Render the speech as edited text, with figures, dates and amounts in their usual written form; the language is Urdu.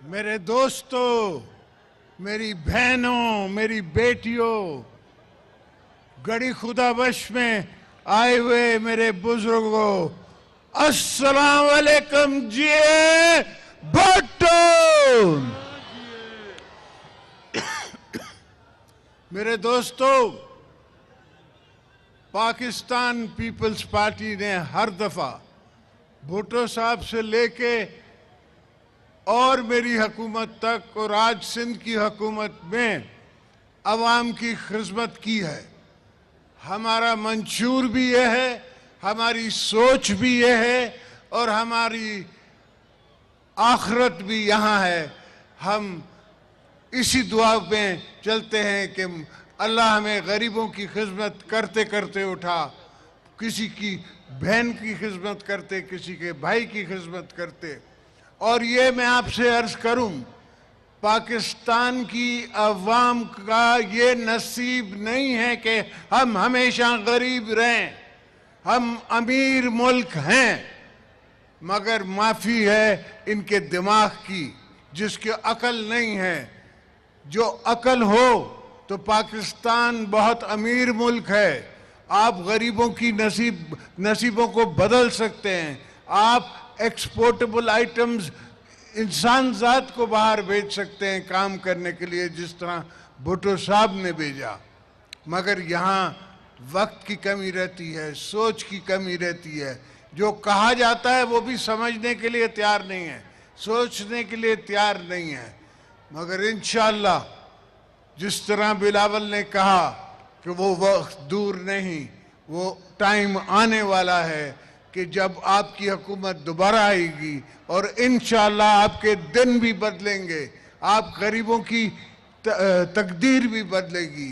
میرے دوستوں، میری بہنوں، میری بیٹیوں، گڑی خدا بخش میں آئے ہوئے میرے بزرگوں، السلام علیکم جی بھٹو۔ میرے دوستوں، پاکستان پیپلز پارٹی نے ہر دفعہ بھٹو صاحب سے لے کے اور میری حکومت تک اور آج سندھ کی حکومت میں عوام کی خدمت کی ہے۔ ہمارا منشور بھی یہ ہے، ہماری سوچ بھی یہ ہے اور ہماری آخرت بھی یہاں ہے۔ ہم اسی دعا میں چلتے ہیں کہ اللہ ہمیں غریبوں کی خدمت کرتے کرتے اٹھا، کسی کی بہن کی خدمت کرتے، کسی کے بھائی کی خدمت کرتے۔ اور یہ میں آپ سے عرض کروں، پاکستان کی عوام کا یہ نصیب نہیں ہے کہ ہم ہمیشہ غریب رہیں۔ ہم امیر ملک ہیں، مگر معافی ہے ان کے دماغ کی، جس کی عقل نہیں ہے۔ جو عقل ہو تو پاکستان بہت امیر ملک ہے۔ آپ غریبوں کی نصیبوں کو بدل سکتے ہیں۔ آپ ایکسپورٹیبل آئٹمز انسان ذات کو باہر بھیج سکتے ہیں کام کرنے کے لیے، جس طرح بھٹو صاحب نے بھیجا۔ مگر یہاں وقت کی کمی رہتی ہے، سوچ کی کمی رہتی ہے۔ جو کہا جاتا ہے وہ بھی سمجھنے کے لیے تیار نہیں ہے، سوچنے کے لیے تیار نہیں ہے۔ مگر انشاءاللہ جس طرح بلاول نے کہا کہ وہ وقت دور نہیں، وہ ٹائم آنے والا ہے کہ جب آپ کی حکومت دوبارہ آئے گی اور انشاءاللہ آپ کے دن بھی بدلیں گے، آپ غریبوں کی تقدیر بھی بدلے گی۔